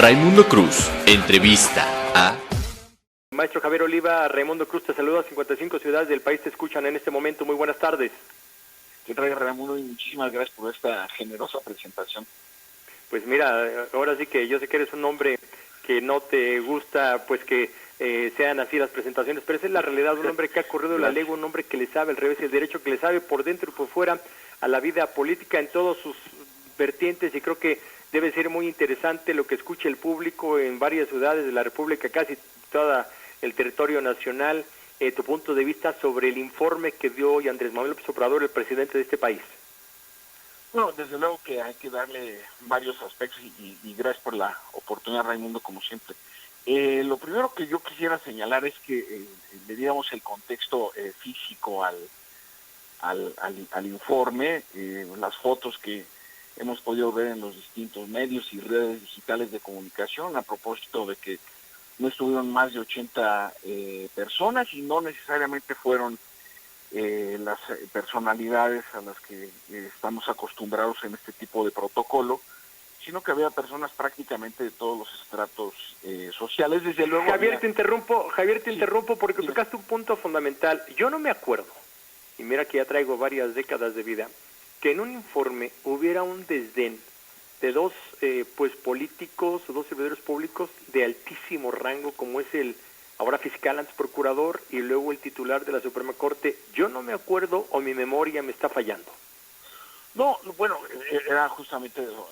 Raimundo Cruz, entrevista a... Maestro Javier Oliva, Raimundo Cruz te saluda. 55 ciudades del país te escuchan en este momento. Muy buenas tardes. ¿Qué tal, Raimundo? Y muchísimas gracias por esta generosa presentación. Pues mira, ahora sí que yo sé que eres un hombre que no te gusta pues que sean así las presentaciones, pero esa es la realidad, un hombre que ha corrido la legua, un hombre que le sabe el revés y el derecho, que le sabe por dentro y por fuera a la vida política en todos sus vertientes, y creo que debe ser muy interesante lo que escuche el público en varias ciudades de la República, casi todo el territorio nacional, tu punto de vista sobre el informe que dio hoy Andrés Manuel López Obrador, el presidente de este país. Bueno, desde luego que hay que darle varios aspectos y gracias por la oportunidad, Raimundo, como siempre. Lo primero que yo quisiera señalar es que le diéramos el contexto físico al informe, las fotos que hemos podido ver en los distintos medios y redes digitales de comunicación a propósito de que no estuvieron más de 80 personas y no necesariamente fueron las personalidades a las que estamos acostumbrados en este tipo de protocolo, sino que había personas prácticamente de todos los estratos sociales. Desde luego Javier, había... te interrumpo porque sí. tocaste un punto fundamental. Yo no me acuerdo, y mira que ya traigo varias décadas de vida, que en un informe hubiera un desdén de dos pues políticos o dos servidores públicos de altísimo rango, como es el ahora fiscal, antes procurador, y luego el titular de la Suprema Corte. Yo no me acuerdo, o mi memoria me está fallando. No, bueno, era justamente eso,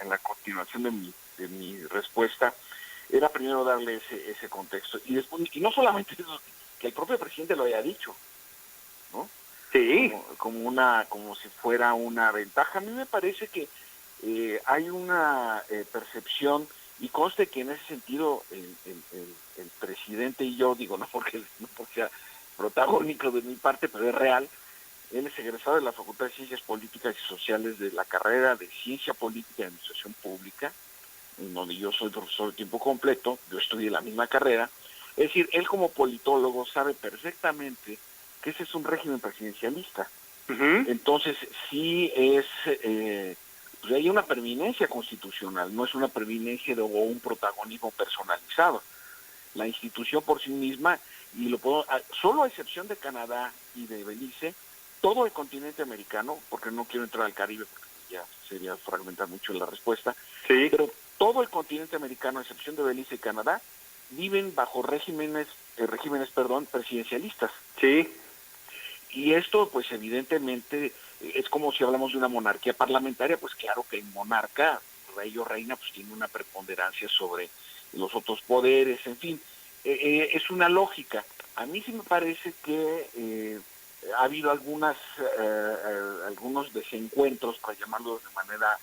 en la continuación de mi respuesta, era primero darle ese contexto, y después, y no solamente eso, que el propio presidente lo haya dicho, ¿no? Sí. Como si fuera una ventaja. A mí me parece que hay una percepción, y conste que en ese sentido el presidente y yo, digo, no porque sea protagónico de mi parte, pero es real. Él es egresado de la Facultad de Ciencias Políticas y Sociales de la carrera de Ciencia Política y Administración Pública, en donde yo soy profesor de tiempo completo, yo estudié la misma carrera. Es decir, él como politólogo sabe perfectamente que ese es un régimen presidencialista. Uh-huh. Entonces, sí es, pues hay una preeminencia constitucional, no es una preeminencia o un protagonismo personalizado. La institución por sí misma, y solo a excepción de Canadá y de Belice, todo el continente americano, porque no quiero entrar al Caribe porque ya sería fragmentar mucho la respuesta, sí, pero todo el continente americano, a excepción de Belice y Canadá, viven bajo regímenes presidencialistas. Sí. Y esto, pues evidentemente, es como si hablamos de una monarquía parlamentaria, pues claro que el monarca, rey o reina, pues tiene una preponderancia sobre los otros poderes, en fin, es una lógica. A mí sí me parece que ha habido algunos desencuentros, para llamarlo de manera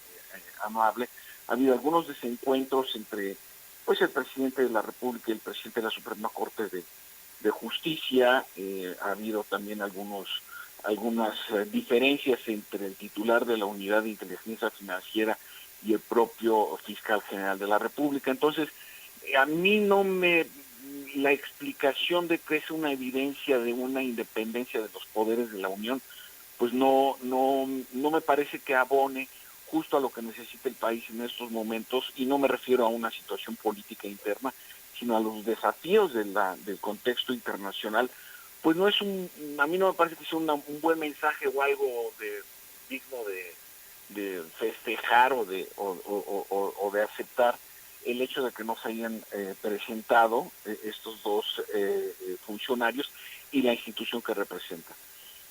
amable, ha habido algunos desencuentros entre pues el presidente de la República y el presidente de la Suprema Corte de Justicia. Ha habido también algunas diferencias entre el titular de la Unidad de Inteligencia Financiera y el propio fiscal general de la República. Entonces, a mí la explicación de que es una evidencia de una independencia de los poderes de la Unión, pues no me parece que abone justo a lo que necesita el país en estos momentos, y no me refiero a una situación política interna, sino a los desafíos del contexto internacional. Pues a mí no me parece que sea un buen mensaje o algo digno de festejar o de aceptar el hecho de que no se hayan presentado estos dos funcionarios y la institución que representan.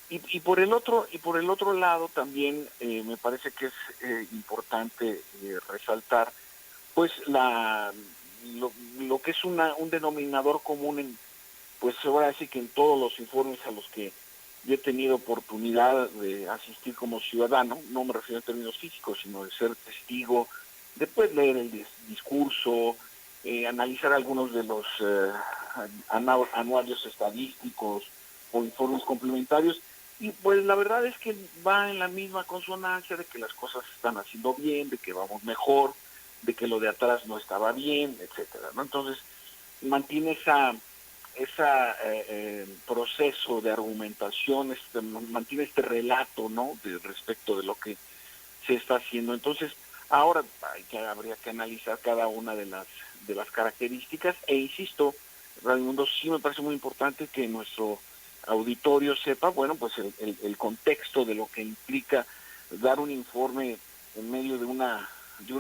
Y por el otro lado también me parece que es importante resaltar pues lo que es un denominador común pues ahora sí que en todos los informes a los que yo he tenido oportunidad de asistir como ciudadano, no me refiero en términos físicos, sino de ser testigo, después leer el discurso, analizar algunos de los anuarios estadísticos o informes complementarios, y pues la verdad es que va en la misma consonancia de que las cosas se están haciendo bien, de que vamos mejor, de que lo de atrás no estaba bien, etcétera, ¿no? Entonces mantiene ese proceso de argumentación, mantiene este relato, ¿no?, respecto de lo que se está haciendo. Entonces, Ahora habría que analizar cada una de las características, e insisto, Raimundo, sí me parece muy importante que nuestro auditorio sepa, bueno, pues el contexto de lo que implica dar un informe en medio de una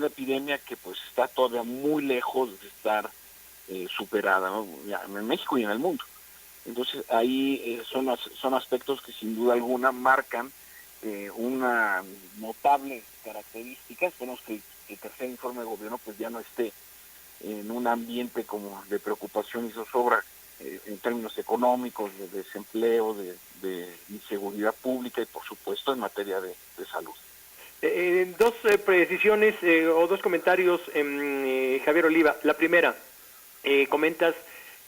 epidemia que pues está todavía muy lejos de estar superada, ¿no? Ya, en México y en el mundo. Entonces ahí son aspectos que sin duda alguna marcan una notable característica. Esperemos que el tercer informe de gobierno pues ya no esté en un ambiente como de preocupación y zozobra en términos económicos, de desempleo, de inseguridad pública y por supuesto en materia de salud. Dos precisiones o dos comentarios, Javier Oliva. La primera, comentas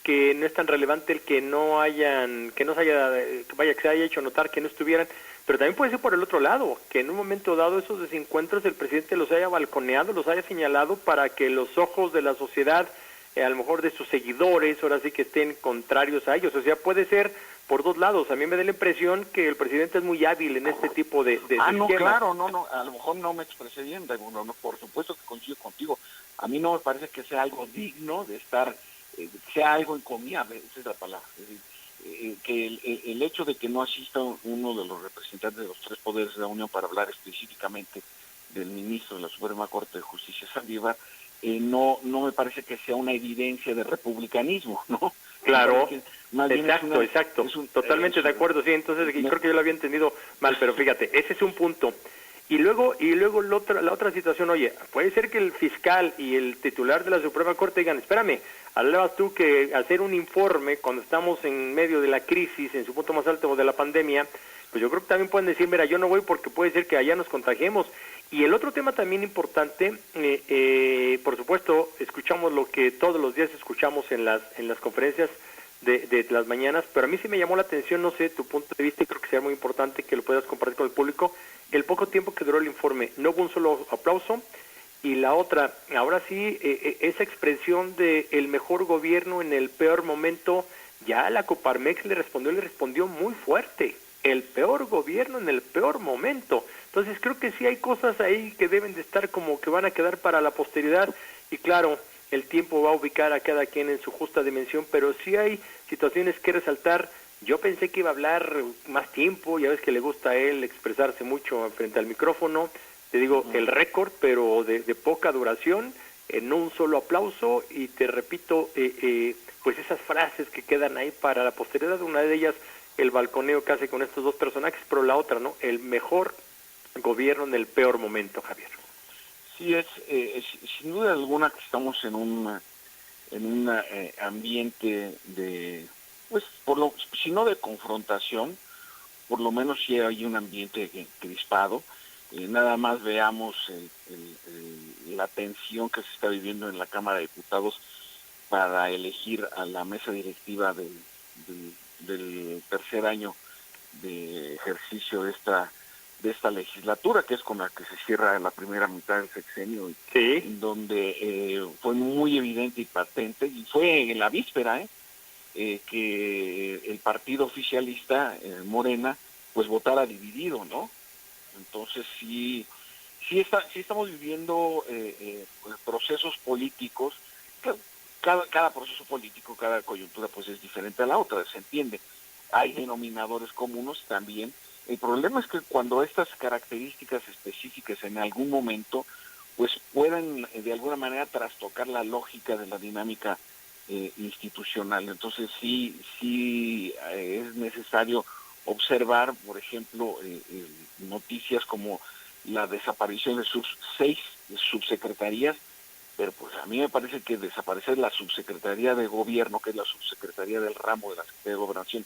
que no es tan relevante el que no hayan, que no se haya, vaya, que se haya hecho notar que no estuvieran, pero también puede ser por el otro lado, que en un momento dado esos desencuentros el presidente los haya balconeado, los haya señalado para que los ojos de la sociedad, a lo mejor de sus seguidores, ahora sí que estén contrarios a ellos. O sea, puede ser por dos lados. A mí me da la impresión que el presidente es muy hábil en este tipo de no, esquemas. claro, no, a lo mejor no me expresé bien, Raimundo, no, por supuesto que coincido contigo. A mí no me parece que sea algo digno de estar, sea algo encomiable, esa es la palabra. Es decir, que el hecho de que no asista uno de los representantes de los tres poderes de la Unión para hablar específicamente del ministro de la Suprema Corte de Justicia, Saldívar, no me parece que sea una evidencia de republicanismo, ¿no? Claro, más bien exacto, totalmente de acuerdo, sí, entonces creo que yo lo había entendido mal, pero fíjate, ese es un punto. Y luego la otra situación, oye, puede ser que el fiscal y el titular de la Suprema Corte digan, espérame, hablabas tú que hacer un informe cuando estamos en medio de la crisis, en su punto más alto de la pandemia, pues yo creo que también pueden decir, mira, yo no voy porque puede ser que allá nos contagiemos. Y el otro tema también importante, por supuesto, escuchamos lo que todos los días escuchamos en las conferencias de las mañanas, pero a mí sí me llamó la atención, no sé, tu punto de vista, y creo que sería muy importante que lo puedas compartir con el público, el poco tiempo que duró el informe. No hubo un solo aplauso, y la otra, ahora sí, esa expresión de el mejor gobierno en el peor momento, ya la Coparmex le respondió muy fuerte. El peor gobierno en el peor momento. Entonces creo que sí hay cosas ahí que deben de estar como que van a quedar para la posteridad, y claro, el tiempo va a ubicar a cada quien en su justa dimensión, pero sí hay situaciones que resaltar. Yo pensé que iba a hablar más tiempo, ya ves que le gusta a él expresarse mucho frente al micrófono, te digo, el récord, pero de poca duración, en un solo aplauso, y te repito, pues esas frases que quedan ahí para la posteridad, una de ellas, el balconeo que hace con estos dos personajes, pero la otra, ¿no? El mejor gobierno en el peor momento, Javier. Sí, es sin duda alguna que estamos en un ambiente de, pues, si no de confrontación, por lo menos sí hay un ambiente crispado. Nada más veamos la tensión que se está viviendo en la Cámara de Diputados para elegir a la mesa directiva del tercer año de ejercicio de esta legislatura, que es con la que se cierra la primera mitad del sexenio, sí, en donde fue muy evidente y patente, y fue en la víspera, que el partido oficialista, Morena, pues votara dividido, ¿no? Entonces sí estamos viviendo procesos políticos. Cada proceso político, cada coyuntura pues es diferente a la otra, se entiende. Hay denominadores comunes también. El problema es que cuando estas características específicas en algún momento pues puedan de alguna manera trastocar la lógica de la dinámica institucional. Entonces sí es necesario observar, por ejemplo, noticias como la desaparición de sus 6 subsecretarías, pero pues a mí me parece que desaparecer la subsecretaría de gobierno, que es la subsecretaría del ramo de la Secretaría de Gobernación,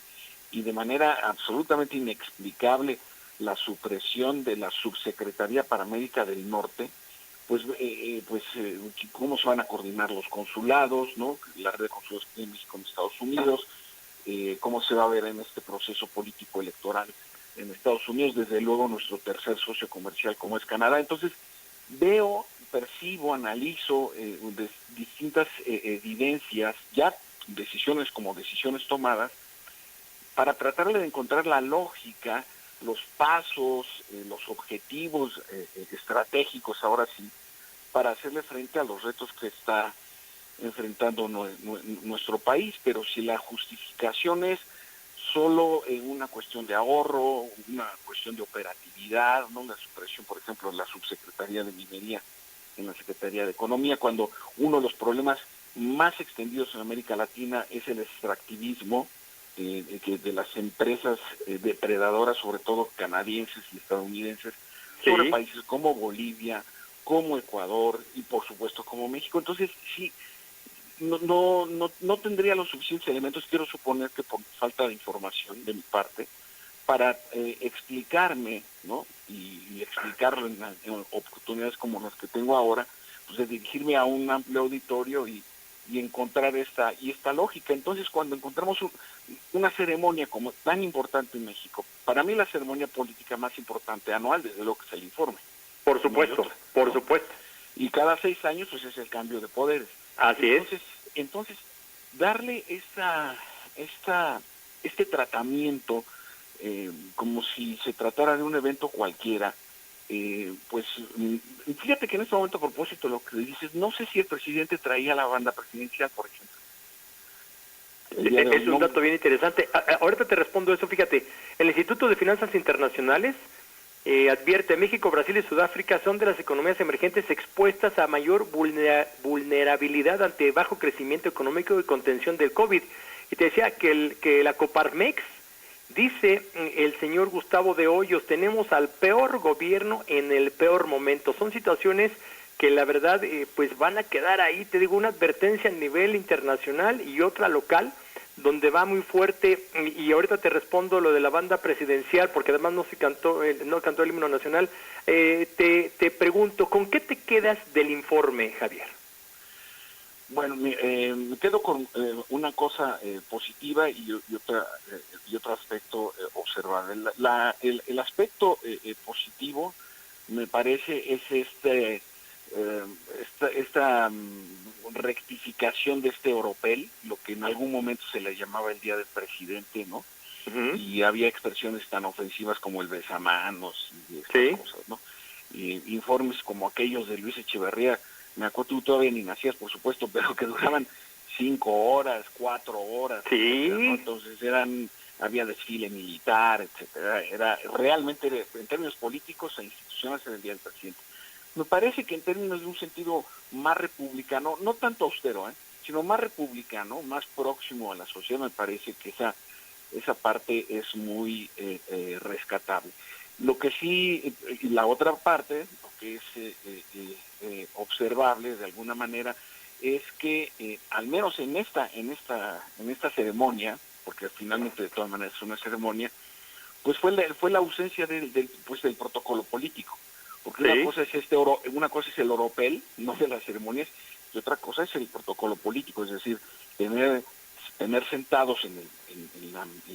y de manera absolutamente inexplicable la supresión de la subsecretaría paramédica del norte, pues cómo se van a coordinar los consulados, ¿no? La red de consulados que tiene México en Estados Unidos, cómo se va a ver en este proceso político electoral en Estados Unidos, desde luego nuestro tercer socio comercial como es Canadá. Entonces veo, percibo, analizo distintas evidencias, ya decisiones como decisiones tomadas, para tratar de encontrar la lógica, los pasos, los objetivos estratégicos, ahora sí, para hacerle frente a los retos que está enfrentando nuestro país. Pero si la justificación es solo una cuestión de ahorro, una cuestión de operatividad, no la supresión, por ejemplo, de la subsecretaría de Minería en la Secretaría de Economía, cuando uno de los problemas más extendidos en América Latina es el extractivismo de las empresas depredadoras, sobre todo canadienses y estadounidenses, sobre países como Bolivia, como Ecuador y por supuesto como México. Entonces sí, no tendría los suficientes elementos, quiero suponer que por falta de información de mi parte, para explicarme, ¿no? Y explicarlo en oportunidades como las que tengo ahora, pues de dirigirme a un amplio auditorio y encontrar esta lógica. Entonces, cuando encontramos una ceremonia como tan importante en México, para mí la ceremonia política más importante anual, desde luego que es el informe. Por supuesto, otra, por ¿no? supuesto. Y cada 6 años, pues es el cambio de poderes. Así entonces, darle este tratamiento como si se tratara de un evento cualquiera, pues fíjate que en este momento, a propósito de lo que dices, no sé si el presidente traía la banda presidencial, por ejemplo. Es un dato bien interesante. Ahorita te respondo eso. Fíjate, el Instituto de Finanzas Internacionales advierte: México, Brasil y Sudáfrica son de las economías emergentes expuestas a mayor vulnerabilidad ante bajo crecimiento económico y contención del COVID. Y te decía que la Coparmex, dice el señor Gustavo de Hoyos, tenemos al peor gobierno en el peor momento. Son situaciones que la verdad pues van a quedar ahí. Te digo, una advertencia a nivel internacional y otra local, donde va muy fuerte. Y ahorita te respondo lo de la banda presidencial, porque además no cantó el himno nacional. Te pregunto, ¿con qué te quedas del informe, Javier? Bueno, me quedo con una cosa positiva y otro aspecto observable. El aspecto positivo, me parece, es esta rectificación de este oropel, lo que en algún momento se le llamaba el Día del Presidente, ¿no? Uh-huh. Y había expresiones tan ofensivas como el besamanos y estas cosas, ¿no? Y informes como aquellos de Luis Echeverría, me acuerdo, tú todavía ni nacías, por supuesto, pero que duraban 5 horas, 4 horas, etcétera, ¿no? Entonces había desfile militar, etcétera. Realmente, en términos políticos e institucionales, era el Día del Presidente. Me parece que en términos de un sentido más republicano, no tanto austero, sino más republicano, más próximo a la sociedad, me parece que esa parte es muy rescatable. Lo que sí, y la otra parte, lo que es observable de alguna manera, es que al menos en esta ceremonia, porque finalmente de todas maneras es una ceremonia, pues fue la ausencia del protocolo político. Porque una cosa es el oropel, no de las ceremonias, y otra cosa es el protocolo político, es decir, tener sentados en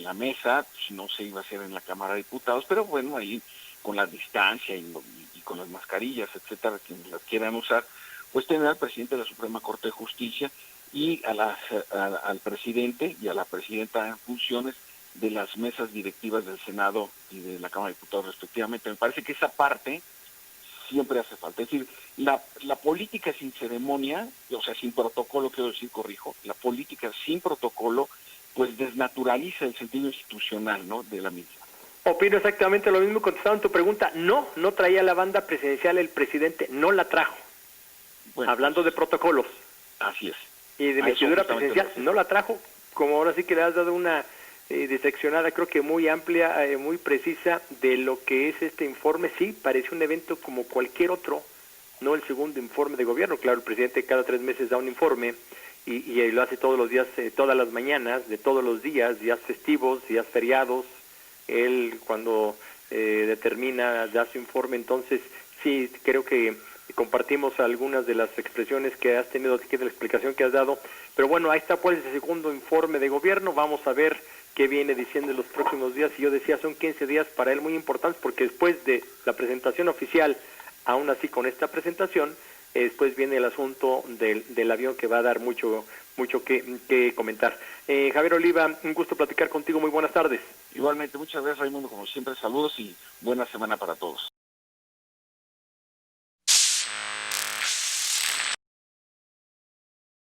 la mesa, si no se iba a hacer en la Cámara de Diputados, pero bueno, ahí con la distancia y con las mascarillas, etcétera, quienes las quieran usar, pues tener al presidente de la Suprema Corte de Justicia y al presidente y a la presidenta en funciones de las mesas directivas del Senado y de la Cámara de Diputados respectivamente. Me parece que esa parte siempre hace falta. Es decir, la política sin ceremonia, o sea, sin protocolo, quiero decir, corrijo, la política sin protocolo, pues desnaturaliza el sentido institucional, ¿no?, de la misma. Opino exactamente lo mismo, contestando tu pregunta. No traía la banda presidencial el presidente, no la trajo. Bueno, hablando de protocolos. Así es. Y de investidura presidencial, no la trajo, como ahora sí que le has dado una diseccionada, creo que muy amplia, muy precisa de lo que es este informe. Sí, parece un evento como cualquier otro, no el segundo informe de gobierno. Claro, el presidente cada 3 meses da un informe y lo hace todos los días, todas las mañanas, de todos los días festivos, días feriados. Él cuando determina, da su informe. Entonces sí, creo que compartimos algunas de las expresiones que has tenido aquí, de la explicación que has dado. Pero bueno, ahí está pues el segundo informe de gobierno. Vamos a ver qué viene diciendo en los próximos días. Y yo decía, son 15 días para él muy importantes, porque después de la presentación oficial, aún así con esta presentación, después viene el asunto del avión, que va a dar mucho que comentar. Javier Oliva, un gusto platicar contigo, muy buenas tardes. Igualmente, muchas gracias, Raimundo, como siempre, saludos y buena semana para todos.